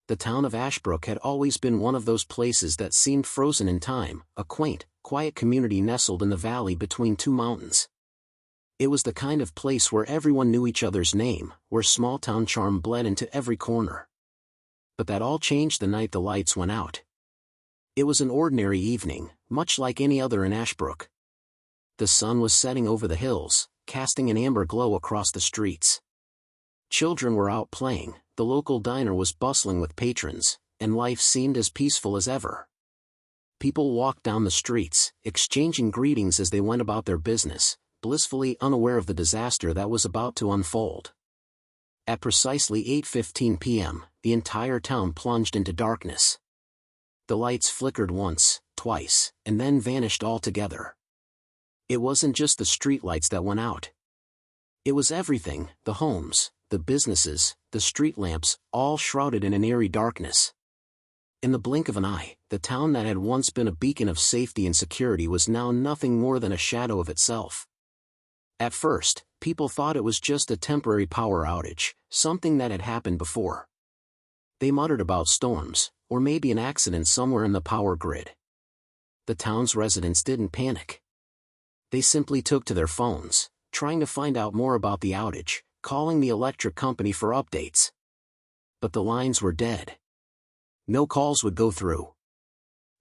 the town of Ashbrook had always been one of those places that seemed frozen in time, a quaint, quiet community nestled in the valley between two mountains. It was the kind of place where everyone knew each other's name, where small-town charm bled into every corner. But that all changed the night the lights went out. It was an ordinary evening, much like any other in Ashbrook. The sun was setting over the hills, casting an amber glow across the streets. Children were out playing, the local diner was bustling with patrons, and life seemed as peaceful as ever. People walked down the streets, exchanging greetings as they went about their business, blissfully unaware of the disaster that was about to unfold. At precisely 8:15 p.m., the entire town plunged into darkness. The lights flickered once, twice, and then vanished altogether. It wasn't just the streetlights that went out. It was everything, the homes, the businesses, the street lamps, all shrouded in an eerie darkness. In the blink of an eye, the town that had once been a beacon of safety and security was now nothing more than a shadow of itself. At first, people thought it was just a temporary power outage, something that had happened before. They muttered about storms, or maybe an accident somewhere in the power grid. The town's residents didn't panic. They simply took to their phones, trying to find out more about the outage, calling the electric company for updates. But the lines were dead. No calls would go through.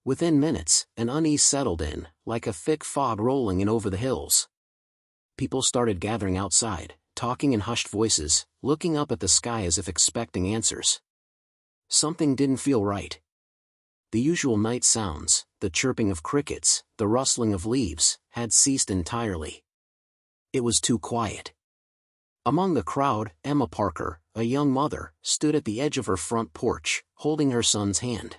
Within minutes, an unease settled in, like a thick fog rolling in over the hills. People started gathering outside, talking in hushed voices, looking up at the sky as if expecting answers. Something didn't feel right. The usual night sounds, the chirping of crickets, the rustling of leaves, had ceased entirely. It was too quiet. Among the crowd, Emma Parker, a young mother, stood at the edge of her front porch, holding her son's hand.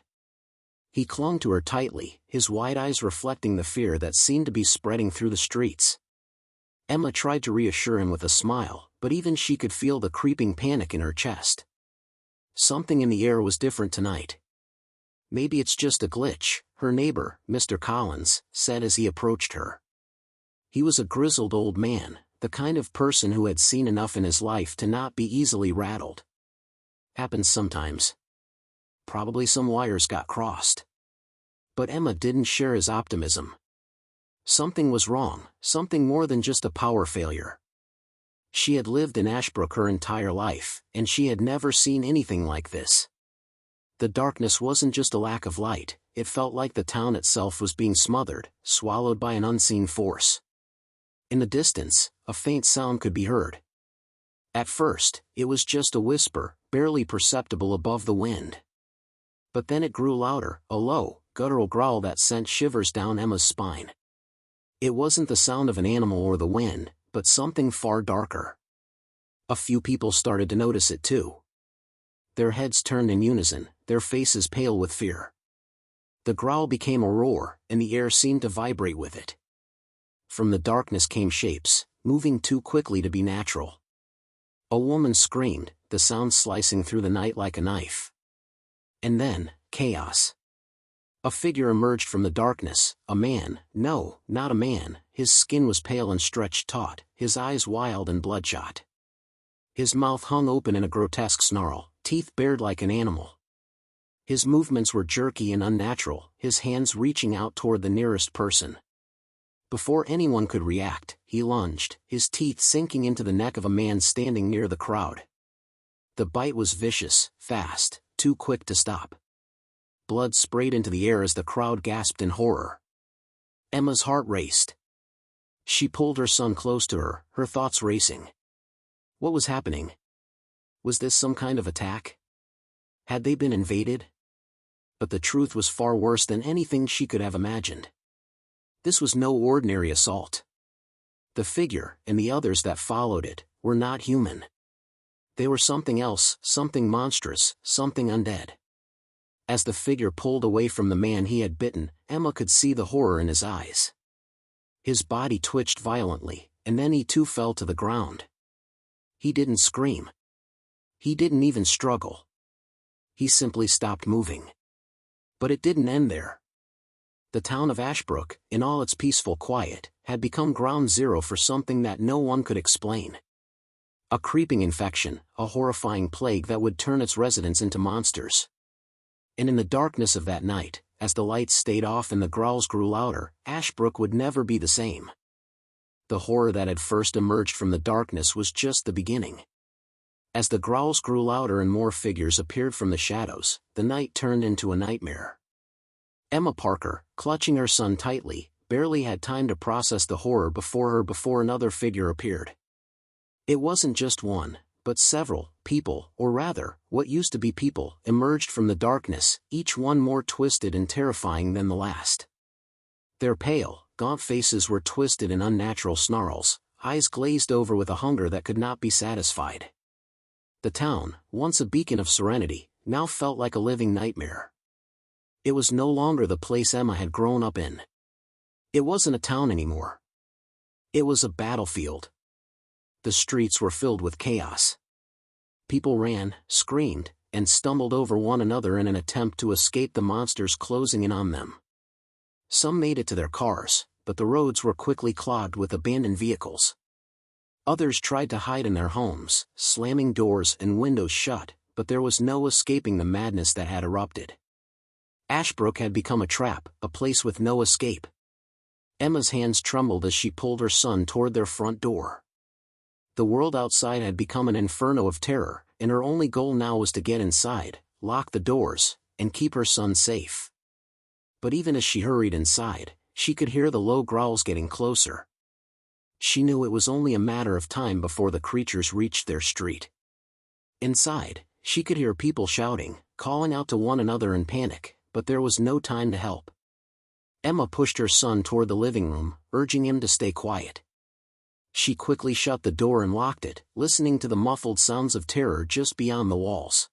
He clung to her tightly, his wide eyes reflecting the fear that seemed to be spreading through the streets. Emma tried to reassure him with a smile, but even she could feel the creeping panic in her chest. Something in the air was different tonight. "Maybe it's just a glitch," her neighbor, Mr. Collins, said as he approached her. He was a grizzled old man, the kind of person who had seen enough in his life to not be easily rattled. "Happens sometimes. Probably some wires got crossed." But Emma didn't share his optimism. Something was wrong, something more than just a power failure. She had lived in Ashbrook her entire life, and she had never seen anything like this. The darkness wasn't just a lack of light, it felt like the town itself was being smothered, swallowed by an unseen force. In the distance, a faint sound could be heard. At first, it was just a whisper, barely perceptible above the wind. But then it grew louder, a low, guttural growl that sent shivers down Emma's spine. It wasn't the sound of an animal or the wind, but something far darker. A few people started to notice it too. Their heads turned in unison, their faces pale with fear. The growl became a roar, and the air seemed to vibrate with it. From the darkness came shapes, moving too quickly to be natural. A woman screamed, the sound slicing through the night like a knife. And then, chaos. A figure emerged from the darkness, a man, no, not a man, his skin was pale and stretched taut, his eyes wild and bloodshot. His mouth hung open in a grotesque snarl, teeth bared like an animal. His movements were jerky and unnatural, his hands reaching out toward the nearest person. Before anyone could react, he lunged, his teeth sinking into the neck of a man standing near the crowd. The bite was vicious, fast, too quick to stop. Blood sprayed into the air as the crowd gasped in horror. Emma's heart raced. She pulled her son close to her, her thoughts racing. What was happening? Was this some kind of attack? Had they been invaded? But the truth was far worse than anything she could have imagined. This was no ordinary assault. The figure, and the others that followed it, were not human. They were something else, something monstrous, something undead. As the figure pulled away from the man he had bitten, Emma could see the horror in his eyes. His body twitched violently, and then he too fell to the ground. He didn't scream. He didn't even struggle. He simply stopped moving. But it didn't end there. The town of Ashbrook, in all its peaceful quiet, had become ground zero for something that no one could explain. A creeping infection, a horrifying plague that would turn its residents into monsters. And in the darkness of that night, as the lights stayed off and the growls grew louder, Ashbrook would never be the same. The horror that had first emerged from the darkness was just the beginning. As the growls grew louder and more figures appeared from the shadows, the night turned into a nightmare. Emma Parker, clutching her son tightly, barely had time to process the horror before another figure appeared. It wasn't just one, but several people, or rather, what used to be people, emerged from the darkness, each one more twisted and terrifying than the last. Their pale, gaunt faces were twisted in unnatural snarls, eyes glazed over with a hunger that could not be satisfied. The town, once a beacon of serenity, now felt like a living nightmare. It was no longer the place Emma had grown up in. It wasn't a town anymore. It was a battlefield. The streets were filled with chaos. People ran, screamed, and stumbled over one another in an attempt to escape the monsters closing in on them. Some made it to their cars, but the roads were quickly clogged with abandoned vehicles. Others tried to hide in their homes, slamming doors and windows shut, but there was no escaping the madness that had erupted. Ashbrook had become a trap, a place with no escape. Emma's hands trembled as she pulled her son toward their front door. The world outside had become an inferno of terror, and her only goal now was to get inside, lock the doors, and keep her son safe. But even as she hurried inside, she could hear the low growls getting closer. She knew it was only a matter of time before the creatures reached their street. Inside, she could hear people shouting, calling out to one another in panic, but there was no time to help. Emma pushed her son toward the living room, urging him to stay quiet. She quickly shut the door and locked it, listening to the muffled sounds of terror just beyond the walls.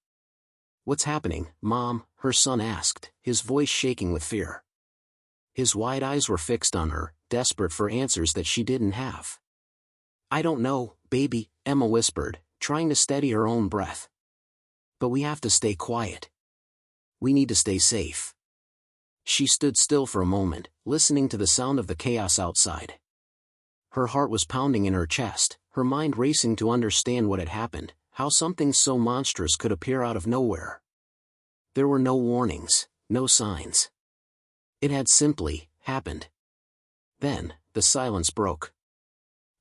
"What's happening, Mom?" her son asked, his voice shaking with fear. His wide eyes were fixed on her, desperate for answers that she didn't have. "I don't know, baby," Emma whispered, trying to steady her own breath. "But we have to stay quiet. We need to stay safe." She stood still for a moment, listening to the sound of the chaos outside. Her heart was pounding in her chest, her mind racing to understand what had happened, how something so monstrous could appear out of nowhere. There were no warnings, no signs. It had simply happened. Then, the silence broke.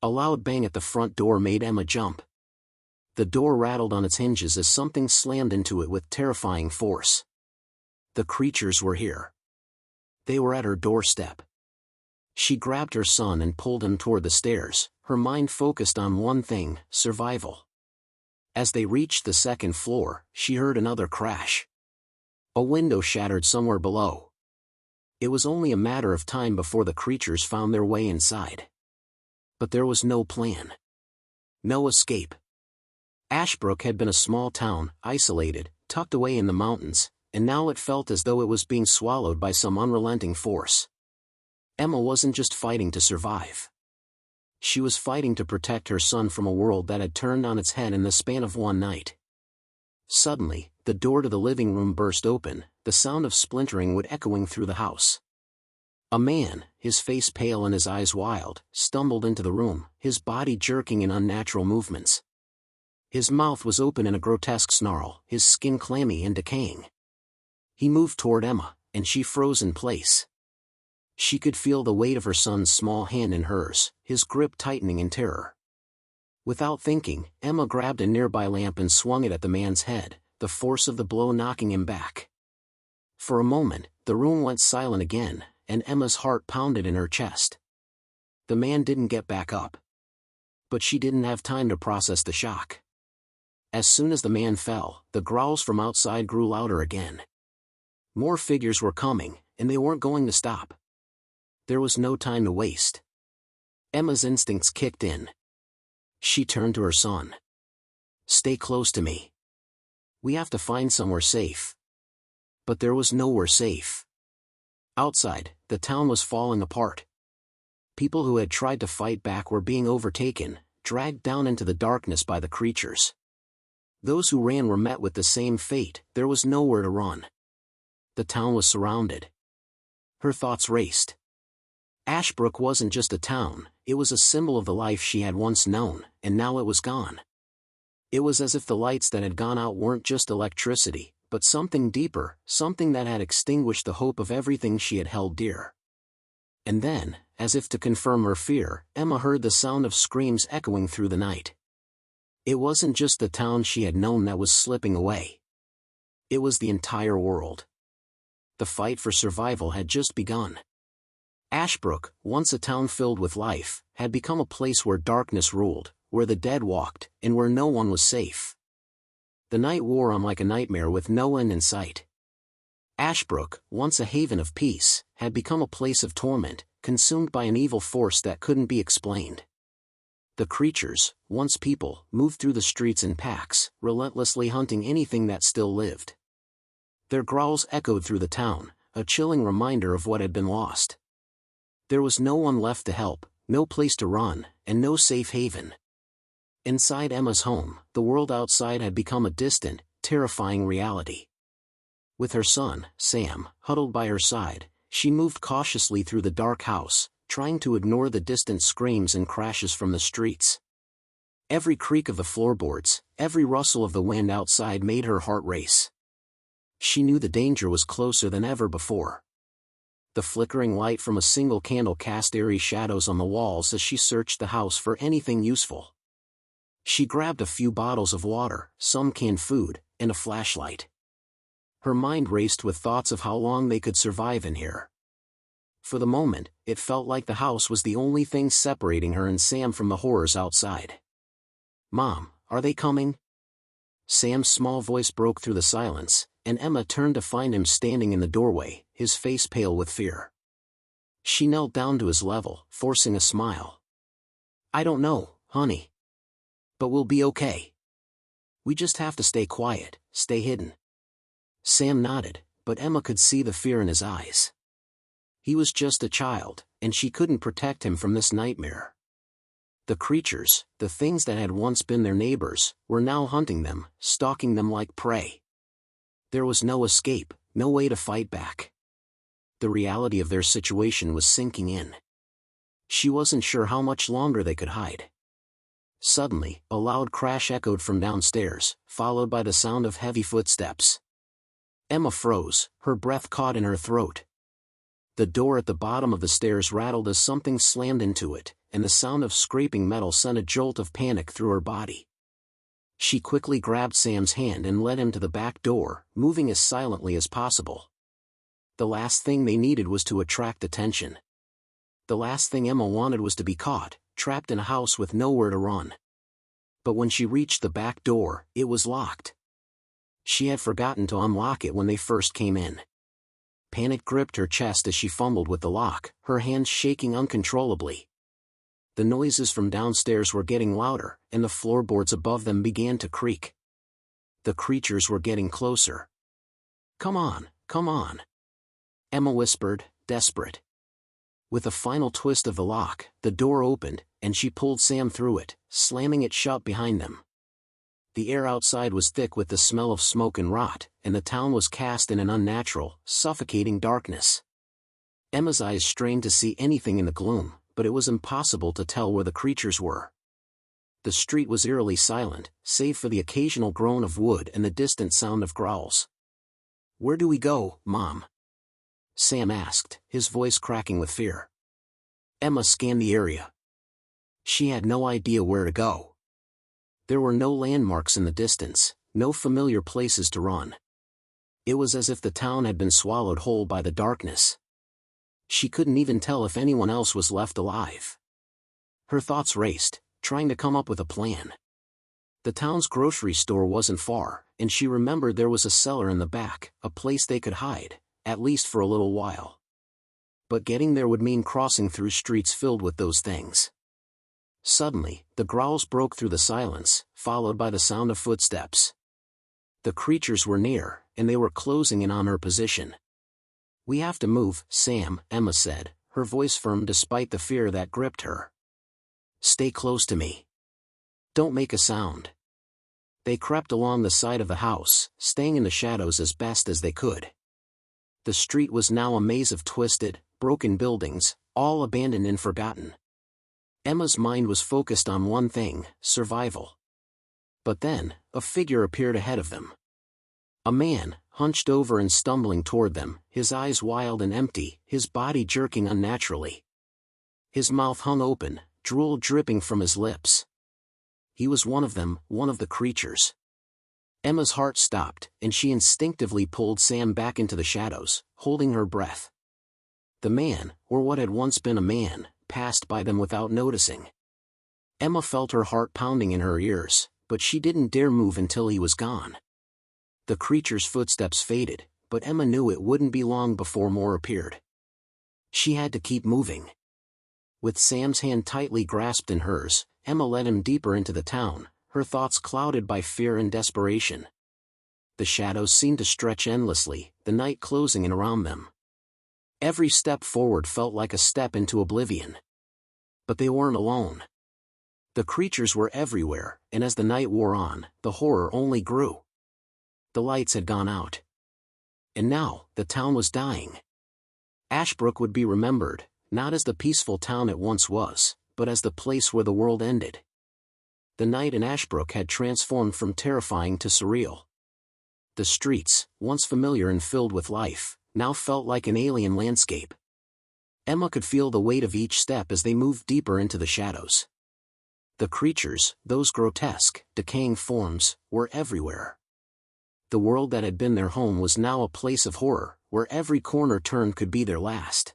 A loud bang at the front door made Emma jump. The door rattled on its hinges as something slammed into it with terrifying force. The creatures were here. They were at her doorstep. She grabbed her son and pulled him toward the stairs, her mind focused on one thing: survival. As they reached the second floor, she heard another crash. A window shattered somewhere below. It was only a matter of time before the creatures found their way inside. But there was no plan. No escape. Ashbrook had been a small town, isolated, tucked away in the mountains, and now it felt as though it was being swallowed by some unrelenting force. Emma wasn't just fighting to survive. She was fighting to protect her son from a world that had turned on its head in the span of one night. Suddenly, the door to the living room burst open, the sound of splintering wood echoing through the house. A man, his face pale and his eyes wild, stumbled into the room, his body jerking in unnatural movements. His mouth was open in a grotesque snarl, his skin clammy and decaying. He moved toward Emma, and she froze in place. She could feel the weight of her son's small hand in hers, his grip tightening in terror. Without thinking, Emma grabbed a nearby lamp and swung it at the man's head, the force of the blow knocking him back. For a moment, the room went silent again, and Emma's heart pounded in her chest. The man didn't get back up. But she didn't have time to process the shock. As soon as the man fell, the growls from outside grew louder again. More figures were coming, and they weren't going to stop. There was no time to waste. Emma's instincts kicked in. She turned to her son. "Stay close to me. We have to find somewhere safe." But there was nowhere safe. Outside, the town was falling apart. People who had tried to fight back were being overtaken, dragged down into the darkness by the creatures. Those who ran were met with the same fate. There was nowhere to run. The town was surrounded. Her thoughts raced. Ashbrook wasn't just a town, it was a symbol of the life she had once known, and now it was gone. It was as if the lights that had gone out weren't just electricity, but something deeper, something that had extinguished the hope of everything she had held dear. And then, as if to confirm her fear, Emma heard the sound of screams echoing through the night. It wasn't just the town she had known that was slipping away. It was the entire world. The fight for survival had just begun. Ashbrook, once a town filled with life, had become a place where darkness ruled, where the dead walked, and where no one was safe. The night wore on like a nightmare with no end in sight. Ashbrook, once a haven of peace, had become a place of torment, consumed by an evil force that couldn't be explained. The creatures, once people, moved through the streets in packs, relentlessly hunting anything that still lived. Their growls echoed through the town, a chilling reminder of what had been lost. There was no one left to help, no place to run, and no safe haven. Inside Emma's home, the world outside had become a distant, terrifying reality. With her son, Sam, huddled by her side, she moved cautiously through the dark house, trying to ignore the distant screams and crashes from the streets. Every creak of the floorboards, every rustle of the wind outside made her heart race. She knew the danger was closer than ever before. The flickering light from a single candle cast eerie shadows on the walls as she searched the house for anything useful. She grabbed a few bottles of water, some canned food, and a flashlight. Her mind raced with thoughts of how long they could survive in here. For the moment, it felt like the house was the only thing separating her and Sam from the horrors outside. "Mom, are they coming?" Sam's small voice broke through the silence, and Emma turned to find him standing in the doorway, his face pale with fear. She knelt down to his level, forcing a smile. "I don't know, honey. But we'll be okay. We just have to stay quiet, stay hidden." Sam nodded, but Emma could see the fear in his eyes. He was just a child, and she couldn't protect him from this nightmare. The creatures, the things that had once been their neighbors, were now hunting them, stalking them like prey. There was no escape, no way to fight back. The reality of their situation was sinking in. She wasn't sure how much longer they could hide. Suddenly, a loud crash echoed from downstairs, followed by the sound of heavy footsteps. Emma froze, her breath caught in her throat. The door at the bottom of the stairs rattled as something slammed into it, and the sound of scraping metal sent a jolt of panic through her body. She quickly grabbed Sam's hand and led him to the back door, moving as silently as possible. The last thing they needed was to attract attention. The last thing Emma wanted was to be caught, trapped in a house with nowhere to run. But when she reached the back door, it was locked. She had forgotten to unlock it when they first came in. Panic gripped her chest as she fumbled with the lock, her hands shaking uncontrollably. The noises from downstairs were getting louder, and the floorboards above them began to creak. The creatures were getting closer. "Come on, come on," Emma whispered, desperate. With a final twist of the lock, the door opened, and she pulled Sam through it, slamming it shut behind them. The air outside was thick with the smell of smoke and rot, and the town was cast in an unnatural, suffocating darkness. Emma's eyes strained to see anything in the gloom, but it was impossible to tell where the creatures were. The street was eerily silent, save for the occasional groan of wood and the distant sound of growls. "Where do we go, Mom?" Sam asked, his voice cracking with fear. Emma scanned the area. She had no idea where to go. There were no landmarks in the distance, no familiar places to run. It was as if the town had been swallowed whole by the darkness. She couldn't even tell if anyone else was left alive. Her thoughts raced, trying to come up with a plan. The town's grocery store wasn't far, and she remembered there was a cellar in the back, a place they could hide, at least for a little while. But getting there would mean crossing through streets filled with those things. Suddenly, the growls broke through the silence, followed by the sound of footsteps. The creatures were near, and they were closing in on her position. "We have to move, Sam," Emma said, her voice firm despite the fear that gripped her. "Stay close to me. Don't make a sound." They crept along the side of the house, staying in the shadows as best as they could. The street was now a maze of twisted, broken buildings, all abandoned and forgotten. Emma's mind was focused on one thing, survival. But then, a figure appeared ahead of them. A man, hunched over and stumbling toward them, his eyes wild and empty, his body jerking unnaturally. His mouth hung open, drool dripping from his lips. He was one of them, one of the creatures. Emma's heart stopped, and she instinctively pulled Sam back into the shadows, holding her breath. The man, or what had once been a man, passed by them without noticing. Emma felt her heart pounding in her ears, but she didn't dare move until he was gone. The creature's footsteps faded, but Emma knew it wouldn't be long before more appeared. She had to keep moving. With Sam's hand tightly grasped in hers, Emma led him deeper into the town, her thoughts clouded by fear and desperation. The shadows seemed to stretch endlessly, the night closing in around them. Every step forward felt like a step into oblivion. But they weren't alone. The creatures were everywhere, and as the night wore on, the horror only grew. The lights had gone out. And now, the town was dying. Ashbrook would be remembered, not as the peaceful town it once was, but as the place where the world ended. The night in Ashbrook had transformed from terrifying to surreal. The streets, once familiar and filled with life, now felt like an alien landscape. Emma could feel the weight of each step as they moved deeper into the shadows. The creatures, those grotesque, decaying forms, were everywhere. The world that had been their home was now a place of horror, where every corner turned could be their last.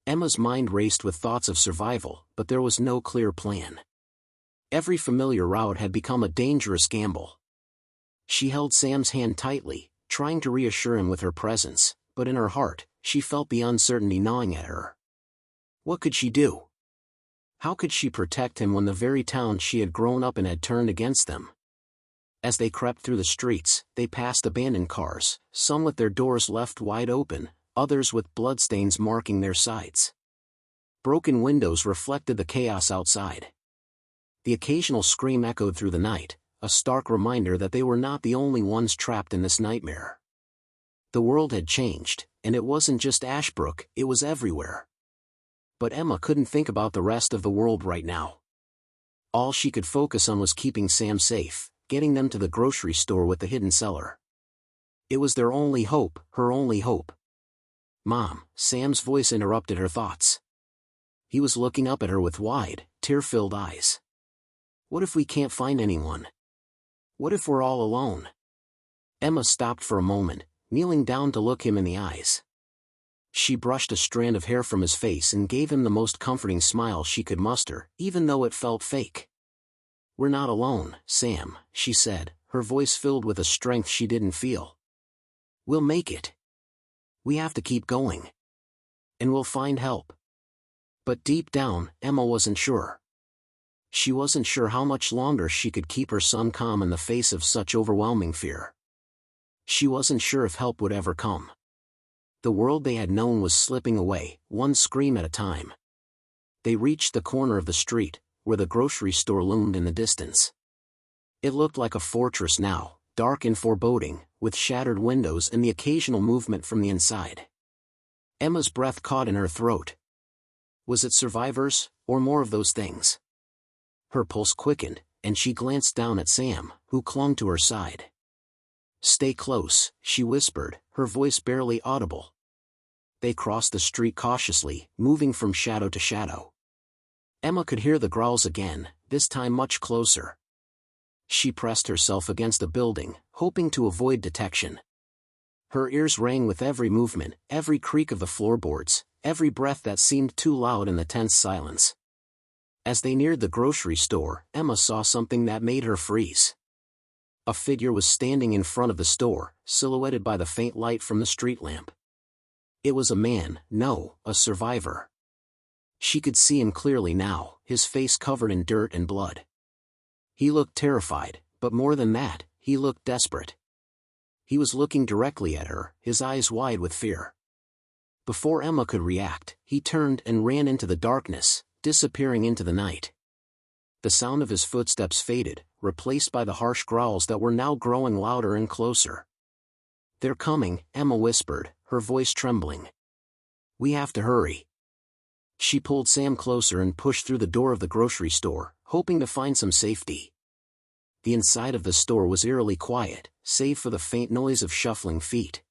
Emma's mind raced with thoughts of survival, but there was no clear plan. Every familiar route had become a dangerous gamble. She held Sam's hand tightly, trying to reassure him with her presence, but in her heart, she felt the uncertainty gnawing at her. What could she do? How could she protect him when the very town she had grown up in had turned against them? As they crept through the streets, they passed abandoned cars, some with their doors left wide open, others with bloodstains marking their sides. Broken windows reflected the chaos outside. The occasional scream echoed through the night, a stark reminder that they were not the only ones trapped in this nightmare. The world had changed, and it wasn't just Ashbrook, it was everywhere. But Emma couldn't think about the rest of the world right now. All she could focus on was keeping Sam safe, getting them to the grocery store with the hidden cellar. It was their only hope, her only hope. "Mom," Sam's voice interrupted her thoughts. He was looking up at her with wide, tear-filled eyes. "What if we can't find anyone? What if we're all alone?" Emma stopped for a moment, kneeling down to look him in the eyes. She brushed a strand of hair from his face and gave him the most comforting smile she could muster, even though it felt fake. "We're not alone, Sam," she said, her voice filled with a strength she didn't feel. "We'll make it. We have to keep going. And we'll find help." But deep down, Emma wasn't sure. She wasn't sure how much longer she could keep her son calm in the face of such overwhelming fear. She wasn't sure if help would ever come. The world they had known was slipping away, one scream at a time. They reached the corner of the street, where the grocery store loomed in the distance. It looked like a fortress now, dark and foreboding, with shattered windows and the occasional movement from the inside. Emma's breath caught in her throat. Was it survivors, or more of those things? Her pulse quickened, and she glanced down at Sam, who clung to her side. "Stay close," she whispered, her voice barely audible. They crossed the street cautiously, moving from shadow to shadow. Emma could hear the growls again, this time much closer. She pressed herself against a building, hoping to avoid detection. Her ears rang with every movement, every creak of the floorboards, every breath that seemed too loud in the tense silence. As they neared the grocery store, Emma saw something that made her freeze. A figure was standing in front of the store, silhouetted by the faint light from the street lamp. It was a man, no, a survivor. She could see him clearly now, his face covered in dirt and blood. He looked terrified, but more than that, he looked desperate. He was looking directly at her, his eyes wide with fear. Before Emma could react, he turned and ran into the darkness, disappearing into the night. The sound of his footsteps faded, replaced by the harsh growls that were now growing louder and closer. "They're coming," Emma whispered, her voice trembling. "We have to hurry." She pulled Sam closer and pushed through the door of the grocery store, hoping to find some safety. The inside of the store was eerily quiet, save for the faint noise of shuffling feet.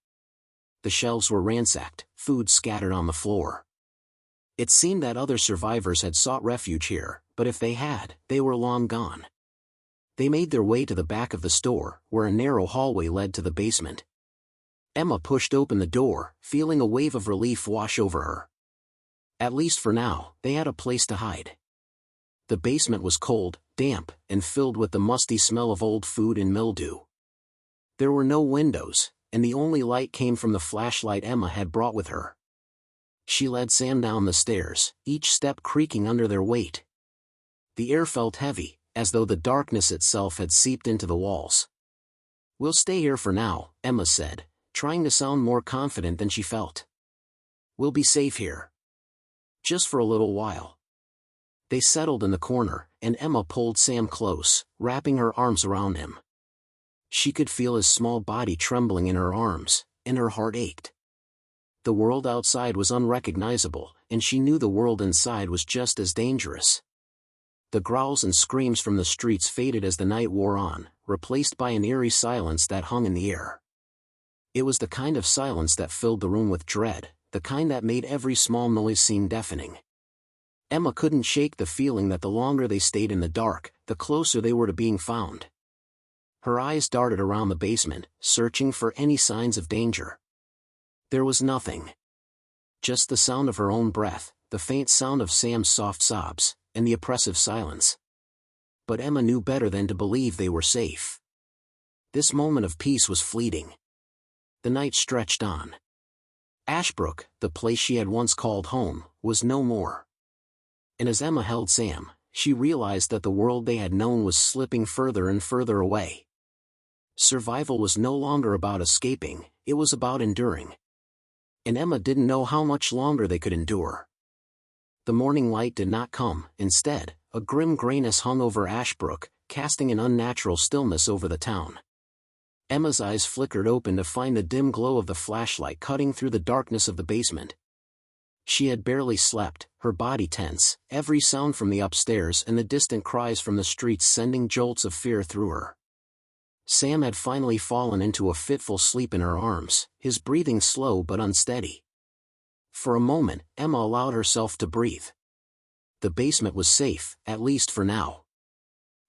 The shelves were ransacked, food scattered on the floor. It seemed that other survivors had sought refuge here, but if they had, they were long gone. They made their way to the back of the store, where a narrow hallway led to the basement. Emma pushed open the door, feeling a wave of relief wash over her. At least for now, they had a place to hide. The basement was cold, damp, and filled with the musty smell of old food and mildew. There were no windows, and the only light came from the flashlight Emma had brought with her. She led Sam down the stairs, each step creaking under their weight. The air felt heavy, as though the darkness itself had seeped into the walls. "We'll stay here for now," Emma said, trying to sound more confident than she felt. "We'll be safe here. Just for a little while." They settled in the corner, and Emma pulled Sam close, wrapping her arms around him. She could feel his small body trembling in her arms, and her heart ached. The world outside was unrecognizable, and she knew the world inside was just as dangerous. The growls and screams from the streets faded as the night wore on, replaced by an eerie silence that hung in the air. It was the kind of silence that filled the room with dread, the kind that made every small noise seem deafening. Emma couldn't shake the feeling that the longer they stayed in the dark, the closer they were to being found. Her eyes darted around the basement, searching for any signs of danger. There was nothing. Just the sound of her own breath, the faint sound of Sam's soft sobs, and the oppressive silence. But Emma knew better than to believe they were safe. This moment of peace was fleeting. The night stretched on. Ashbrook, the place she had once called home, was no more. And as Emma held Sam, she realized that the world they had known was slipping further and further away. Survival was no longer about escaping, it was about enduring. And Emma didn't know how much longer they could endure. The morning light did not come. Instead, a grim grayness hung over Ashbrook, casting an unnatural stillness over the town. Emma's eyes flickered open to find the dim glow of the flashlight cutting through the darkness of the basement. She had barely slept, her body tense, every sound from the upstairs and the distant cries from the streets sending jolts of fear through her. Sam had finally fallen into a fitful sleep in her arms, his breathing slow but unsteady. For a moment, Emma allowed herself to breathe. The basement was safe, at least for now.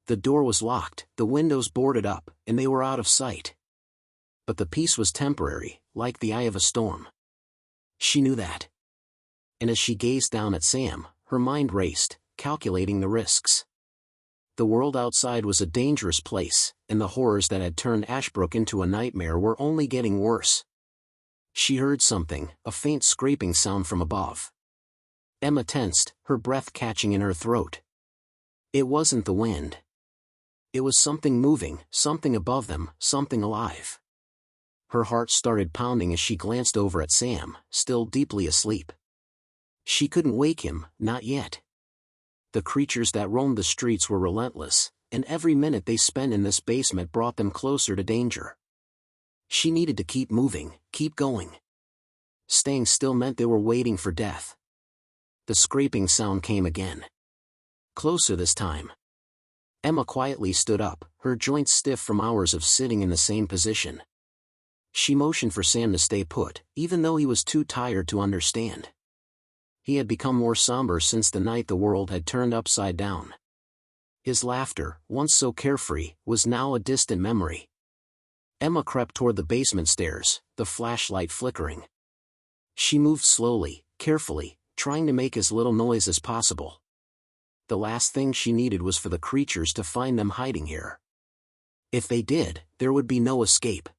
The door was locked, the windows boarded up, and they were out of sight. But the peace was temporary, like the eye of a storm. She knew that. And as she gazed down at Sam, her mind raced, calculating the risks. The world outside was a dangerous place, and the horrors that had turned Ashbrook into a nightmare were only getting worse. She heard something, a faint scraping sound from above. Emma tensed, her breath catching in her throat. It wasn't the wind. It was something moving, something above them, something alive. Her heart started pounding as she glanced over at Sam, still deeply asleep. She couldn't wake him, not yet. The creatures that roamed the streets were relentless, and every minute they spent in this basement brought them closer to danger. She needed to keep moving, keep going. Staying still meant they were waiting for death. The scraping sound came again. Closer this time. Emma quietly stood up, her joints stiff from hours of sitting in the same position. She motioned for Sam to stay put, even though he was too tired to understand. He had become more somber since the night the world had turned upside down. His laughter, once so carefree, was now a distant memory. Emma crept toward the basement stairs, the flashlight flickering. She moved slowly, carefully, trying to make as little noise as possible. The last thing she needed was for the creatures to find them hiding here. If they did, there would be no escape.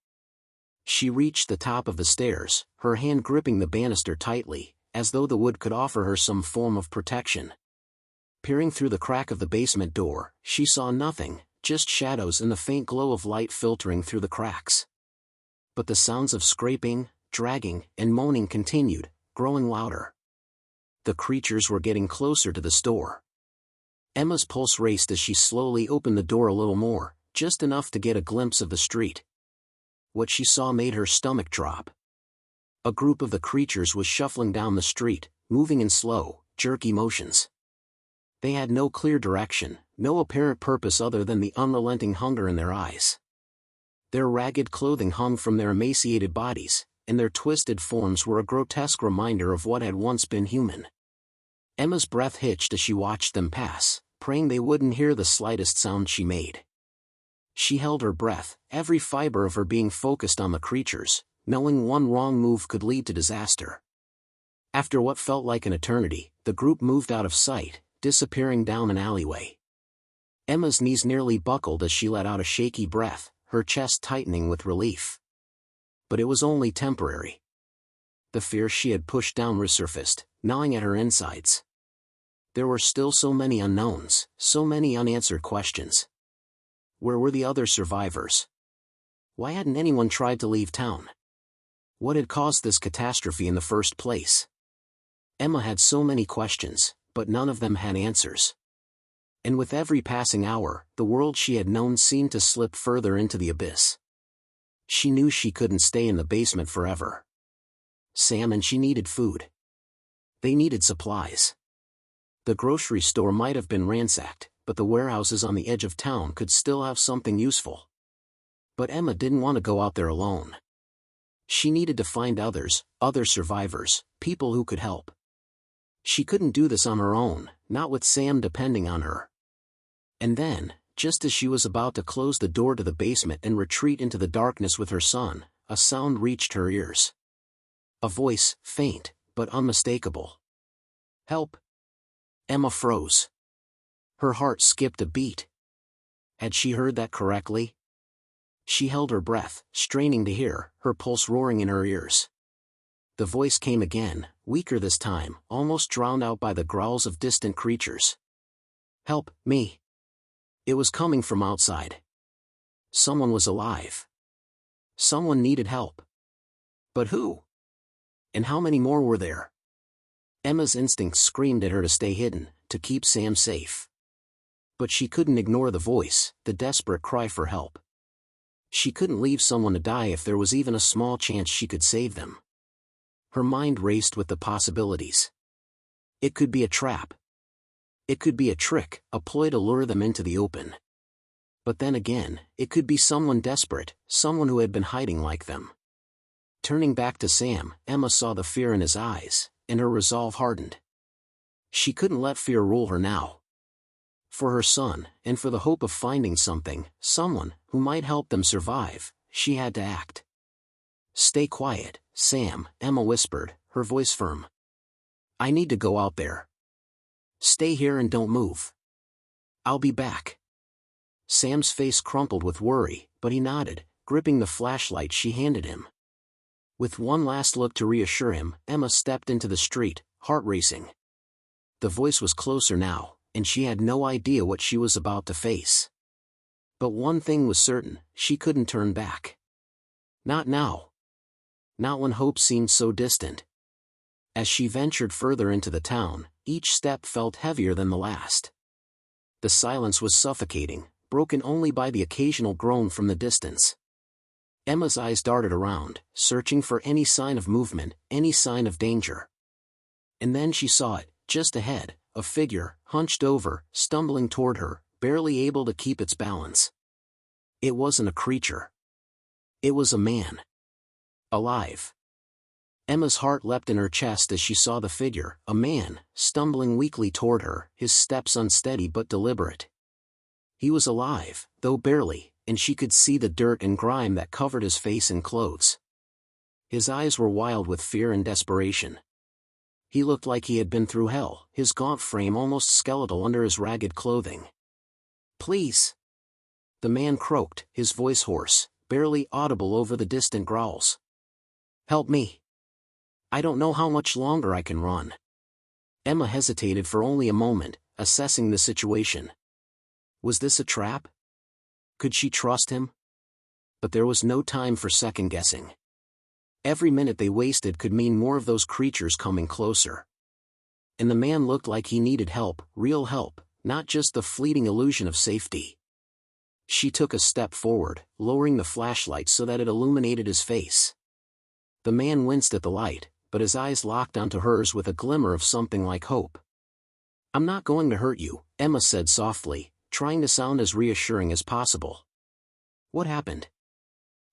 She reached the top of the stairs, her hand gripping the banister tightly, as though the wood could offer her some form of protection. Peering through the crack of the basement door, she saw nothing, just shadows and the faint glow of light filtering through the cracks. But the sounds of scraping, dragging, and moaning continued, growing louder. The creatures were getting closer to the store. Emma's pulse raced as she slowly opened the door a little more, just enough to get a glimpse of the street. What she saw made her stomach drop. A group of the creatures was shuffling down the street, moving in slow, jerky motions. They had no clear direction, no apparent purpose other than the unrelenting hunger in their eyes. Their ragged clothing hung from their emaciated bodies, and their twisted forms were a grotesque reminder of what had once been human. Emma's breath hitched as she watched them pass, praying they wouldn't hear the slightest sound she made. She held her breath, every fiber of her being focused on the creatures, knowing one wrong move could lead to disaster. After what felt like an eternity, the group moved out of sight, disappearing down an alleyway. Emma's knees nearly buckled as she let out a shaky breath, her chest tightening with relief. But it was only temporary. The fear she had pushed down resurfaced, gnawing at her insides. There were still so many unknowns, so many unanswered questions. Where were the other survivors? Why hadn't anyone tried to leave town? What had caused this catastrophe in the first place? Emma had so many questions, but none of them had answers. And with every passing hour, the world she had known seemed to slip further into the abyss. She knew she couldn't stay in the basement forever. Sam and she needed food. They needed supplies. The grocery store might have been ransacked, but the warehouses on the edge of town could still have something useful. But Emma didn't want to go out there alone. She needed to find others, other survivors, people who could help. She couldn't do this on her own, not with Sam depending on her. And then, just as she was about to close the door to the basement and retreat into the darkness with her son, a sound reached her ears. A voice, faint, but unmistakable. "Help!" Emma froze. Her heart skipped a beat. Had she heard that correctly? She held her breath, straining to hear, her pulse roaring in her ears. The voice came again, weaker this time, almost drowned out by the growls of distant creatures. "Help me!" It was coming from outside. Someone was alive. Someone needed help. But who? And how many more were there? Emma's instincts screamed at her to stay hidden, to keep Sam safe. But she couldn't ignore the voice, the desperate cry for help. She couldn't leave someone to die if there was even a small chance she could save them. Her mind raced with the possibilities. It could be a trap. It could be a trick, a ploy to lure them into the open. But then again, it could be someone desperate, someone who had been hiding like them. Turning back to Sam, Emma saw the fear in his eyes, and her resolve hardened. She couldn't let fear rule her now. For her son, and for the hope of finding something, someone, who might help them survive, she had to act. "Stay quiet, Sam," Emma whispered, her voice firm. "I need to go out there. Stay here and don't move. I'll be back." Sam's face crumpled with worry, but he nodded, gripping the flashlight she handed him. With one last look to reassure him, Emma stepped into the street, heart racing. The voice was closer now, and she had no idea what she was about to face. But one thing was certain, she couldn't turn back. Not now. Not when hope seemed so distant. As she ventured further into the town, each step felt heavier than the last. The silence was suffocating, broken only by the occasional groan from the distance. Emma's eyes darted around, searching for any sign of movement, any sign of danger. And then she saw it, just ahead, a figure, hunched over, stumbling toward her, barely able to keep its balance. It wasn't a creature. It was a man. Alive. Emma's heart leapt in her chest as she saw the figure, a man, stumbling weakly toward her, his steps unsteady but deliberate. He was alive, though barely, and she could see the dirt and grime that covered his face and clothes. His eyes were wild with fear and desperation. He looked like he had been through hell, his gaunt frame almost skeletal under his ragged clothing. "Please!" The man croaked, his voice hoarse, barely audible over the distant growls. "Help me! I don't know how much longer I can run." Emma hesitated for only a moment, assessing the situation. Was this a trap? Could she trust him? But there was no time for second-guessing. Every minute they wasted could mean more of those creatures coming closer. And the man looked like he needed help, real help, not just the fleeting illusion of safety. She took a step forward, lowering the flashlight so that it illuminated his face. The man winced at the light, but his eyes locked onto hers with a glimmer of something like hope. "I'm not going to hurt you," Emma said softly, trying to sound as reassuring as possible. "What happened?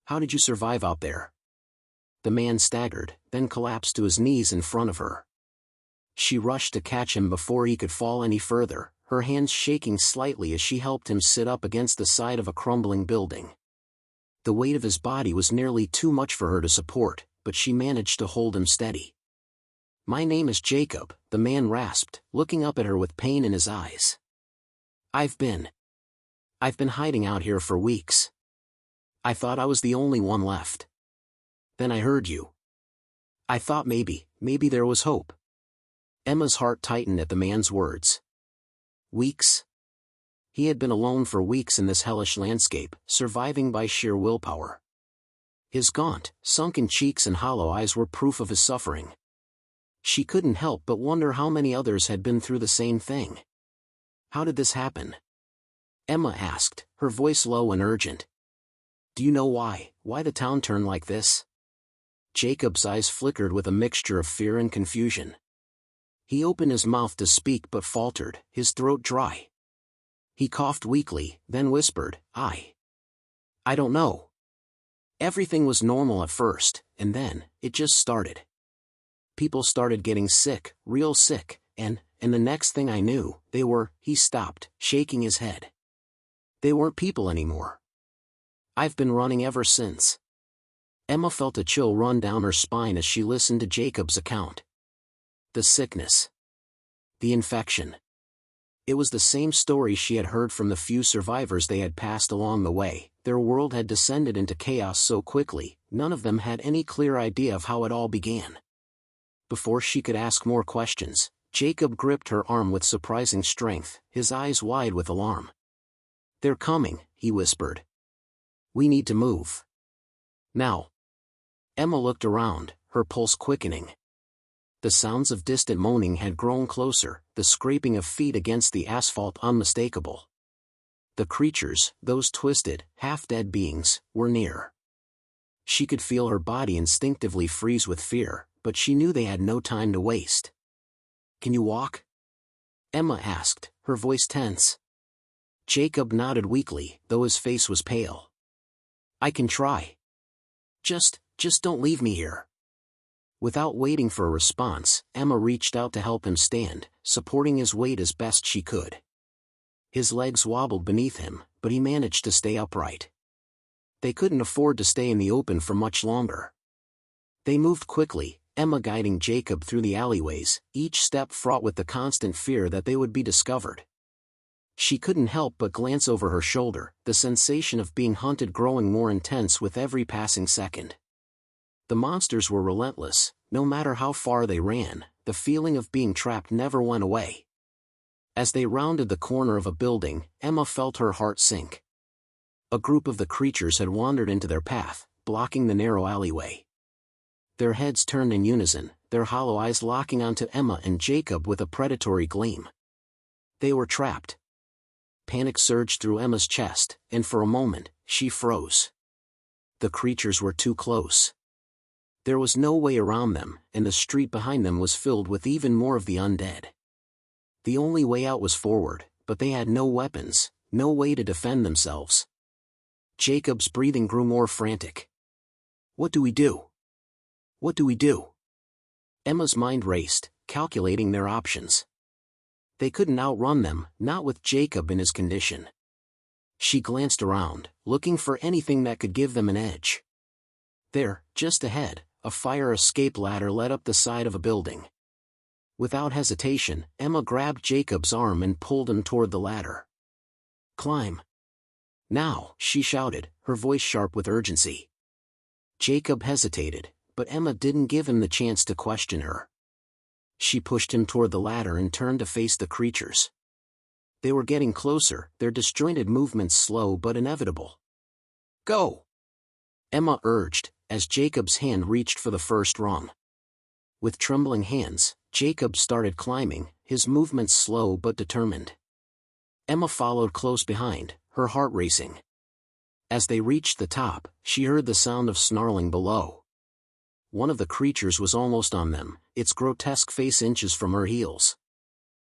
How did you survive out there?" The man staggered, then collapsed to his knees in front of her. She rushed to catch him before he could fall any further, her hands shaking slightly as she helped him sit up against the side of a crumbling building. The weight of his body was nearly too much for her to support, but she managed to hold him steady. "My name is Jacob," the man rasped, looking up at her with pain in his eyes. I've been hiding out here for weeks. I thought I was the only one left. Then I heard you. I thought maybe there was hope." Emma's heart tightened at the man's words. Weeks? He had been alone for weeks in this hellish landscape, surviving by sheer willpower. His gaunt, sunken cheeks and hollow eyes were proof of his suffering. She couldn't help but wonder how many others had been through the same thing. "How did this happen?" Emma asked, her voice low and urgent. "Do you know why the town turned like this?" Jacob's eyes flickered with a mixture of fear and confusion. He opened his mouth to speak but faltered, his throat dry. He coughed weakly, then whispered, I don't know. Everything was normal at first, and then, it just started. People started getting sick, real sick, and the next thing I knew, he stopped, shaking his head. They weren't people anymore. I've been running ever since." Emma felt a chill run down her spine as she listened to Jacob's account. The sickness. The infection. It was the same story she had heard from the few survivors they had passed along the way. Their world had descended into chaos so quickly, none of them had any clear idea of how it all began. Before she could ask more questions, Jacob gripped her arm with surprising strength, his eyes wide with alarm. "They're coming," he whispered. "We need to move. Now." Emma looked around, her pulse quickening. The sounds of distant moaning had grown closer, the scraping of feet against the asphalt unmistakable. The creatures, those twisted, half-dead beings, were near. She could feel her body instinctively freeze with fear, but she knew they had no time to waste. "Can you walk?" Emma asked, her voice tense. Jacob nodded weakly, though his face was pale. "I can try. Just don't leave me here." Without waiting for a response, Emma reached out to help him stand, supporting his weight as best she could. His legs wobbled beneath him, but he managed to stay upright. They couldn't afford to stay in the open for much longer. They moved quickly, Emma guiding Jacob through the alleyways, each step fraught with the constant fear that they would be discovered. She couldn't help but glance over her shoulder, the sensation of being hunted growing more intense with every passing second. The monsters were relentless, no matter how far they ran, the feeling of being trapped never went away. As they rounded the corner of a building, Emma felt her heart sink. A group of the creatures had wandered into their path, blocking the narrow alleyway. Their heads turned in unison, their hollow eyes locking onto Emma and Jacob with a predatory gleam. They were trapped. Panic surged through Emma's chest, and for a moment, she froze. The creatures were too close. There was no way around them, and the street behind them was filled with even more of the undead. The only way out was forward, but they had no weapons, no way to defend themselves. Jacob's breathing grew more frantic. "What do we do? What do we do?" Emma's mind raced, calculating their options. They couldn't outrun them, not with Jacob in his condition. She glanced around, looking for anything that could give them an edge. There, just ahead, a fire escape ladder led up the side of a building. Without hesitation, Emma grabbed Jacob's arm and pulled him toward the ladder. "Climb. Now," she shouted, her voice sharp with urgency. Jacob hesitated, but Emma didn't give him the chance to question her. She pushed him toward the ladder and turned to face the creatures. They were getting closer, their disjointed movements slow but inevitable. "Go!" Emma urged, as Jacob's hand reached for the first rung. With trembling hands, Jacob started climbing, his movements slow but determined. Emma followed close behind, her heart racing. As they reached the top, she heard the sound of snarling below. One of the creatures was almost on them, its grotesque face inches from her heels.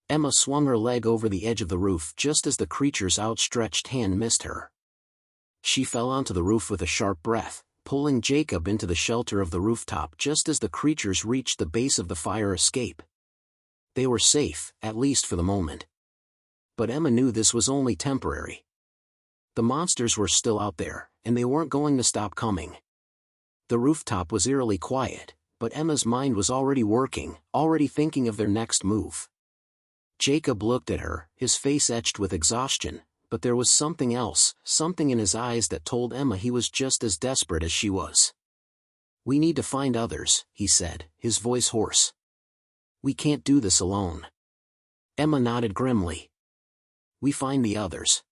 Emma swung her leg over the edge of the roof just as the creature's outstretched hand missed her. She fell onto the roof with a sharp breath, pulling Jacob into the shelter of the rooftop just as the creatures reached the base of the fire escape. They were safe, at least for the moment. But Emma knew this was only temporary. The monsters were still out there, and they weren't going to stop coming. The rooftop was eerily quiet, but Emma's mind was already working, already thinking of their next move. Jacob looked at her, his face etched with exhaustion, but there was something else, something in his eyes that told Emma he was just as desperate as she was. "We need to find others," he said, his voice hoarse. "We can't do this alone." Emma nodded grimly. "We find the others.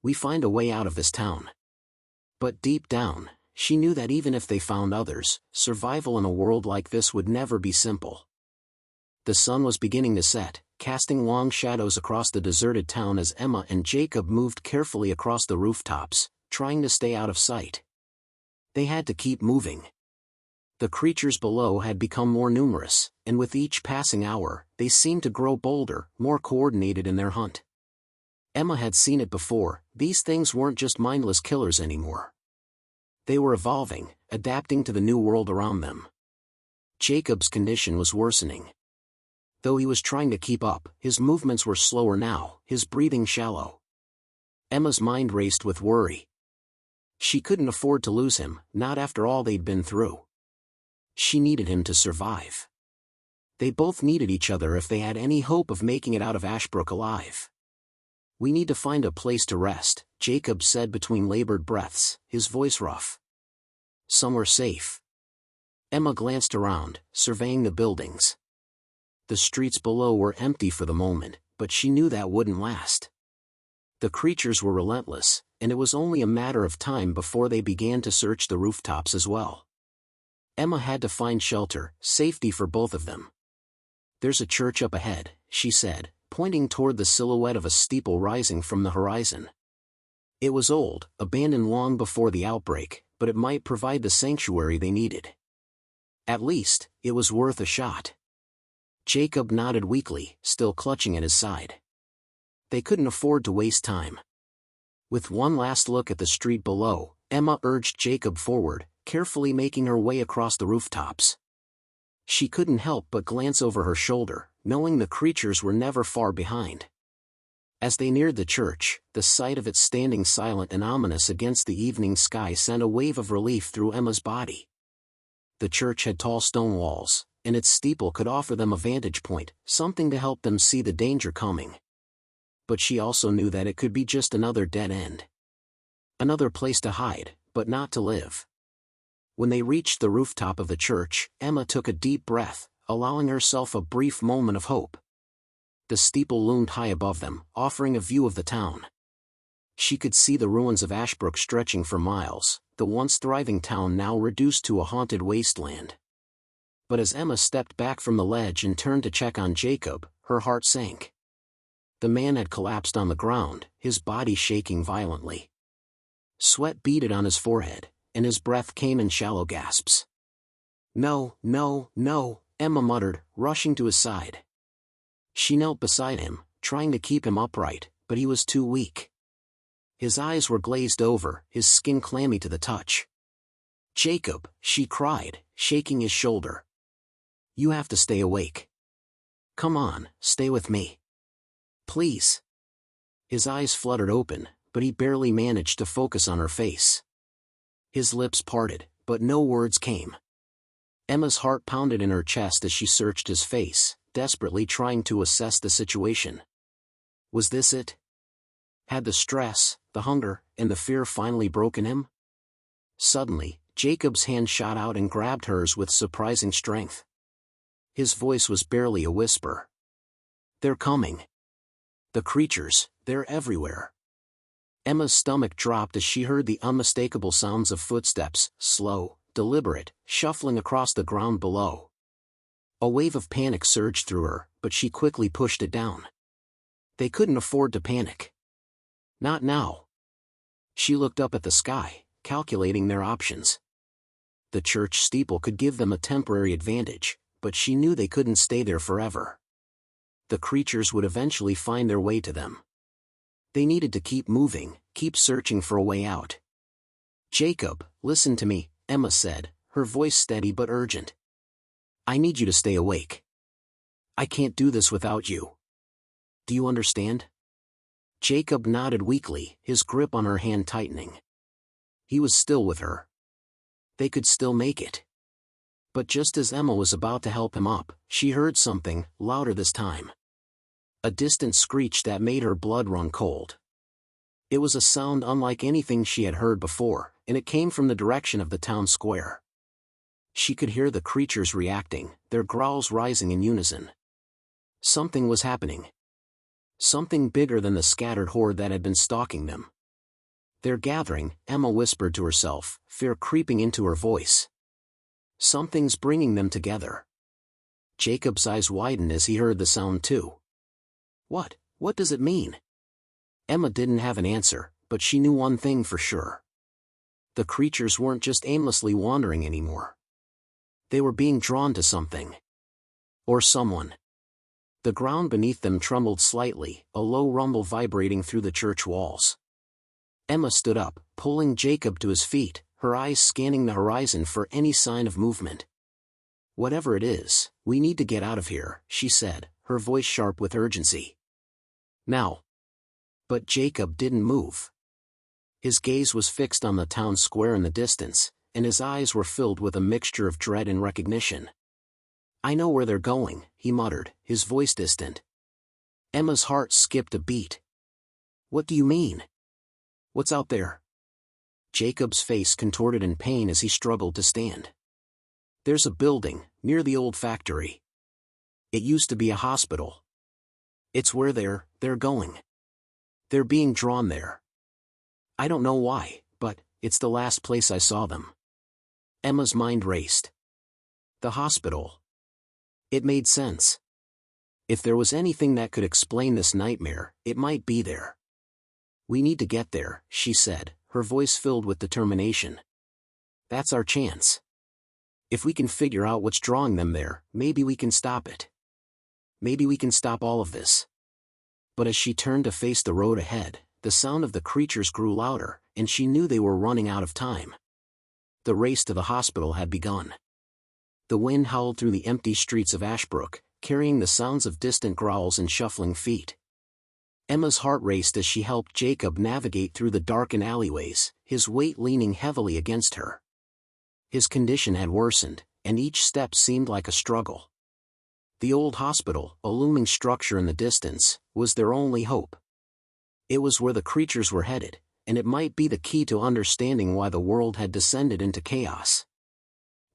We find a way out of this town." But deep down, she knew that even if they found others, survival in a world like this would never be simple. The sun was beginning to set, casting long shadows across the deserted town as Emma and Jacob moved carefully across the rooftops, trying to stay out of sight. They had to keep moving. The creatures below had become more numerous, and with each passing hour, they seemed to grow bolder, more coordinated in their hunt. Emma had seen it before, these things weren't just mindless killers anymore. They were evolving, adapting to the new world around them. Jacob's condition was worsening. Though he was trying to keep up, his movements were slower now, his breathing shallow. Emma's mind raced with worry. She couldn't afford to lose him, not after all they'd been through. She needed him to survive. They both needed each other if they had any hope of making it out of Ashbrook alive. "We need to find a place to rest," Jacob said between labored breaths, his voice rough. "Somewhere safe." Emma glanced around, surveying the buildings. The streets below were empty for the moment, but she knew that wouldn't last. The creatures were relentless, and it was only a matter of time before they began to search the rooftops as well. Emma had to find shelter, safety for both of them. "There's a church up ahead," she said, pointing toward the silhouette of a steeple rising from the horizon. It was old, abandoned long before the outbreak, but it might provide the sanctuary they needed. At least, it was worth a shot. Jacob nodded weakly, still clutching at his side. They couldn't afford to waste time. With one last look at the street below, Emma urged Jacob forward, carefully making her way across the rooftops. She couldn't help but glance over her shoulder, knowing the creatures were never far behind. As they neared the church, the sight of it standing silent and ominous against the evening sky sent a wave of relief through Emma's body. The church had tall stone walls, and its steeple could offer them a vantage point, something to help them see the danger coming. But she also knew that it could be just another dead end. Another place to hide, but not to live. When they reached the rooftop of the church, Emma took a deep breath, allowing herself a brief moment of hope. The steeple loomed high above them, offering a view of the town. She could see the ruins of Ashbrook stretching for miles, the once thriving town now reduced to a haunted wasteland. But as Emma stepped back from the ledge and turned to check on Jacob, her heart sank. The man had collapsed on the ground, his body shaking violently. Sweat beaded on his forehead, and his breath came in shallow gasps. "No, no, no," Emma muttered, rushing to his side. She knelt beside him, trying to keep him upright, but he was too weak. His eyes were glazed over, his skin clammy to the touch. "Jacob," she cried, shaking his shoulder. "You have to stay awake. Come on, stay with me. Please." His eyes fluttered open, but he barely managed to focus on her face. His lips parted, but no words came. Emma's heart pounded in her chest as she searched his face, desperately trying to assess the situation. Was this it? Had the stress, the hunger, and the fear finally broken him? Suddenly, Jacob's hand shot out and grabbed hers with surprising strength. His voice was barely a whisper. "They're coming. The creatures, they're everywhere." Emma's stomach dropped as she heard the unmistakable sounds of footsteps, slow, deliberate, shuffling across the ground below. A wave of panic surged through her, but she quickly pushed it down. They couldn't afford to panic. Not now. She looked up at the sky, calculating their options. The church steeple could give them a temporary advantage, but she knew they couldn't stay there forever. the creatures would eventually find their way to them. They needed to keep moving, keep searching for a way out. "Jacob, listen to me," Emma said, her voice steady but urgent. "I need you to stay awake. I can't do this without you. Do you understand?" Jacob nodded weakly, his grip on her hand tightening. He was still with her. They could still make it. But just as Emma was about to help him up, she heard something, louder this time. A distant screech that made her blood run cold. It was a sound unlike anything she had heard before, and it came from the direction of the town square. She could hear the creatures reacting, their growls rising in unison. Something was happening. Something bigger than the scattered horde that had been stalking them. "They're gathering," Emma whispered to herself, fear creeping into her voice. "Something's bringing them together." Jacob's eyes widened as he heard the sound too. What does it mean?" Emma didn't have an answer, but she knew one thing for sure. The creatures weren't just aimlessly wandering anymore. They were being drawn to something. Or someone. The ground beneath them trembled slightly, a low rumble vibrating through the church walls. Emma stood up, pulling Jacob to his feet, her eyes scanning the horizon for any sign of movement. "Whatever it is, we need to get out of here," she said, her voice sharp with urgency. "Now." But Jacob didn't move. His gaze was fixed on the town square in the distance, and his eyes were filled with a mixture of dread and recognition. "I know where they're going," he muttered, his voice distant. Emma's heart skipped a beat. "What do you mean? What's out there?" Jacob's face contorted in pain as he struggled to stand. "There's a building, near the old factory. It used to be a hospital. It's where they're going. They're being drawn there. I don't know why, but it's the last place I saw them." Emma's mind raced. The hospital. It made sense. If there was anything that could explain this nightmare, it might be there. "We need to get there," she said, her voice filled with determination. "That's our chance. If we can figure out what's drawing them there, maybe we can stop it. Maybe we can stop all of this." But as she turned to face the road ahead, the sound of the creatures grew louder, and she knew they were running out of time. The race to the hospital had begun. The wind howled through the empty streets of Ashbrook, carrying the sounds of distant growls and shuffling feet. Emma's heart raced as she helped Jacob navigate through the darkened alleyways, his weight leaning heavily against her. His condition had worsened, and each step seemed like a struggle. The old hospital, a looming structure in the distance, was their only hope. It was where the creatures were headed, and it might be the key to understanding why the world had descended into chaos.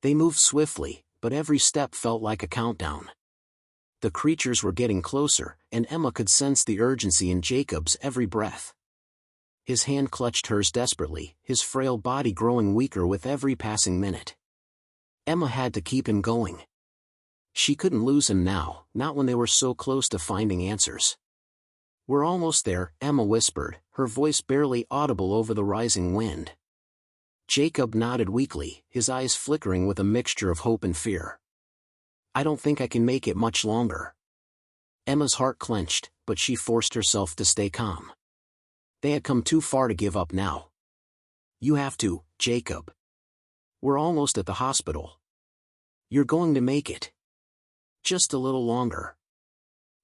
They moved swiftly, but every step felt like a countdown. The creatures were getting closer, and Emma could sense the urgency in Jacob's every breath. His hand clutched hers desperately, his frail body growing weaker with every passing minute. Emma had to keep him going. She couldn't lose him now, not when they were so close to finding answers. "We're almost there," Emma whispered, her voice barely audible over the rising wind. Jacob nodded weakly, his eyes flickering with a mixture of hope and fear. "I don't think I can make it much longer." Emma's heart clenched, but she forced herself to stay calm. They had come too far to give up now. "You have to, Jacob. We're almost at the hospital. You're going to make it. Just a little longer."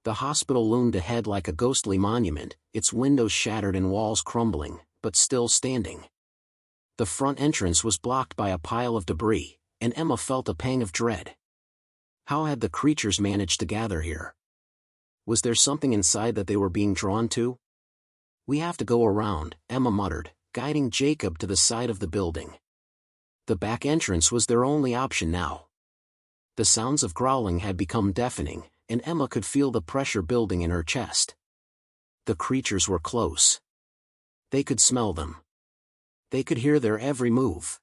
The hospital loomed ahead like a ghostly monument, its windows shattered and walls crumbling, but still standing. The front entrance was blocked by a pile of debris, and Emma felt a pang of dread. How had the creatures managed to gather here? Was there something inside that they were being drawn to? "We have to go around," Emma muttered, guiding Jacob to the side of the building. The back entrance was their only option now. The sounds of growling had become deafening, and Emma could feel the pressure building in her chest. The creatures were close. They could smell them. They could hear their every move.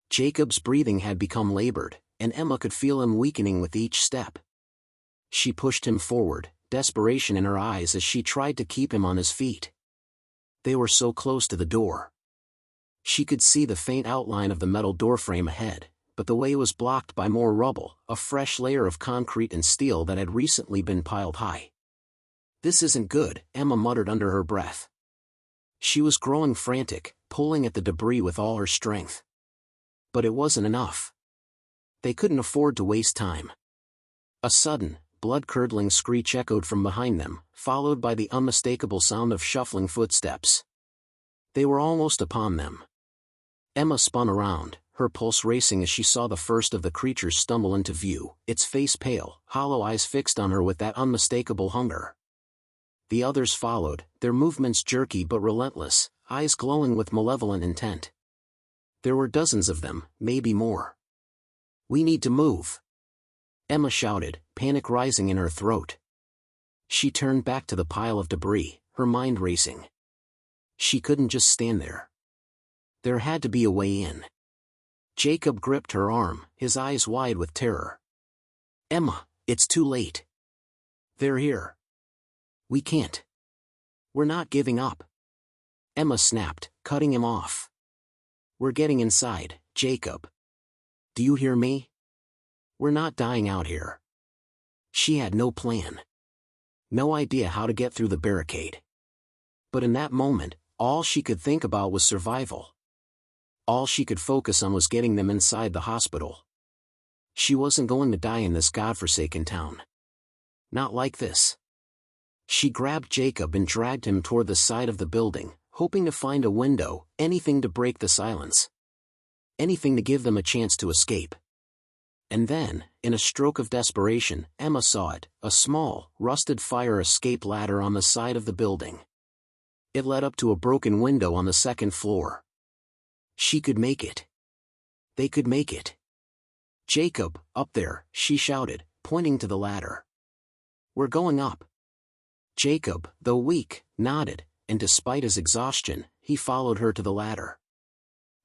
Jacob's breathing had become labored, and Emma could feel him weakening with each step. She pushed him forward, desperation in her eyes as she tried to keep him on his feet. They were so close to the door. She could see the faint outline of the metal doorframe ahead, but the way was blocked by more rubble, a fresh layer of concrete and steel that had recently been piled high. "This isn't good," Emma muttered under her breath. She was growing frantic, pulling at the debris with all her strength. But it wasn't enough. They couldn't afford to waste time. A sudden, blood-curdling screech echoed from behind them, followed by the unmistakable sound of shuffling footsteps. They were almost upon them. Emma spun around, her pulse racing as she saw the first of the creatures stumble into view, its face pale, hollow eyes fixed on her with that unmistakable hunger. The others followed, their movements jerky but relentless, eyes glowing with malevolent intent. There were dozens of them, maybe more. "We need to move," Emma shouted, panic rising in her throat. She turned back to the pile of debris, her mind racing. She couldn't just stand there. There had to be a way in. Jacob gripped her arm, his eyes wide with terror. "Emma, it's too late. They're here. We can't. We're not giving up." Emma snapped, cutting him off. "We're getting inside, Jacob. Do you hear me? We're not dying out here." She had no plan. No idea how to get through the barricade. But in that moment, all she could think about was survival. All she could focus on was getting them inside the hospital. She wasn't going to die in this godforsaken town. Not like this. She grabbed Jacob and dragged him toward the side of the building, hoping to find a window, anything to break the silence. Anything to give them a chance to escape. And then, in a stroke of desperation, Emma saw it, a small, rusted fire escape ladder on the side of the building. It led up to a broken window on the second floor. She could make it. They could make it. "Jacob, up there," she shouted, pointing to the ladder. "We're going up." Jacob, though weak, nodded, and despite his exhaustion, he followed her to the ladder.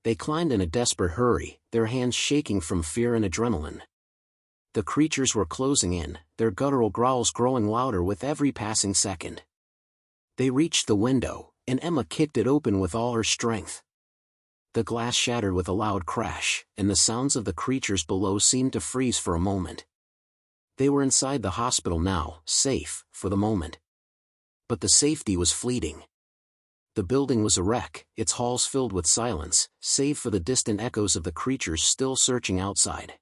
They climbed in a desperate hurry, their hands shaking from fear and adrenaline. The creatures were closing in, their guttural growls growing louder with every passing second. They reached the window, and Emma kicked it open with all her strength. The glass shattered with a loud crash, and the sounds of the creatures below seemed to freeze for a moment. They were inside the hospital now, safe, for the moment. But the safety was fleeting. The building was a wreck, its halls filled with silence, save for the distant echoes of the creatures still searching outside.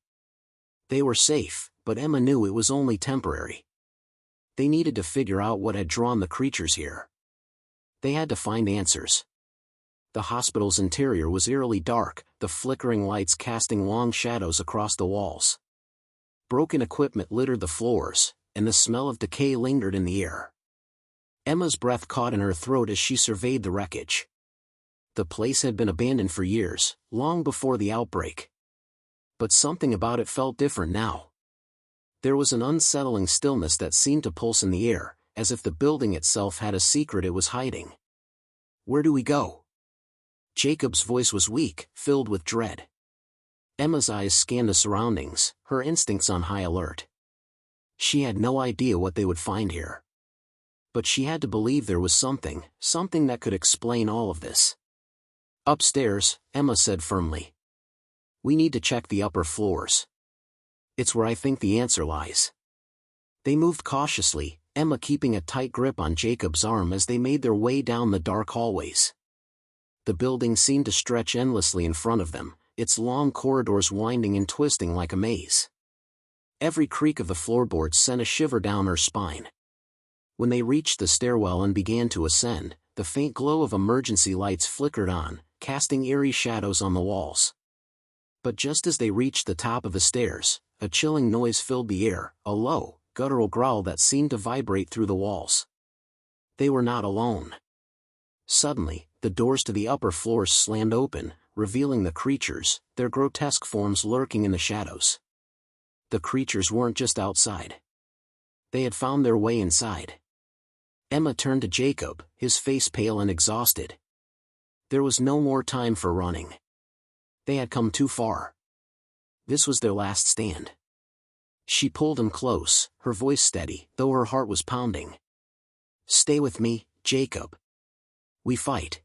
They were safe, but Emma knew it was only temporary. They needed to figure out what had drawn the creatures here. They had to find answers. The hospital's interior was eerily dark, the flickering lights casting long shadows across the walls. Broken equipment littered the floors, and the smell of decay lingered in the air. Emma's breath caught in her throat as she surveyed the wreckage. The place had been abandoned for years, long before the outbreak. But something about it felt different now. There was an unsettling stillness that seemed to pulse in the air, as if the building itself had a secret it was hiding. "Where do we go?" Jacob's voice was weak, filled with dread. Emma's eyes scanned the surroundings, her instincts on high alert. She had no idea what they would find here. But she had to believe there was something that could explain all of this. "Upstairs," Emma said firmly. "We need to check the upper floors. It's where I think the answer lies." They moved cautiously, Emma keeping a tight grip on Jacob's arm as they made their way down the dark hallways. The building seemed to stretch endlessly in front of them, its long corridors winding and twisting like a maze. Every creak of the floorboards sent a shiver down her spine. When they reached the stairwell and began to ascend, the faint glow of emergency lights flickered on, casting eerie shadows on the walls. But just as they reached the top of the stairs, a chilling noise filled the air, a low, guttural growl that seemed to vibrate through the walls. They were not alone. Suddenly, the doors to the upper floors slammed open, revealing the creatures, their grotesque forms lurking in the shadows. The creatures weren't just outside. They had found their way inside. Emma turned to Jacob, his face pale and exhausted. There was no more time for running. They had come too far. This was their last stand. She pulled him close, her voice steady, though her heart was pounding. "Stay with me, Jacob. We fight.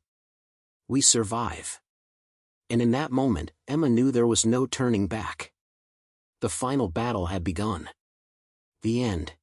We survive." And in that moment, Emma knew there was no turning back. The final battle had begun. The end.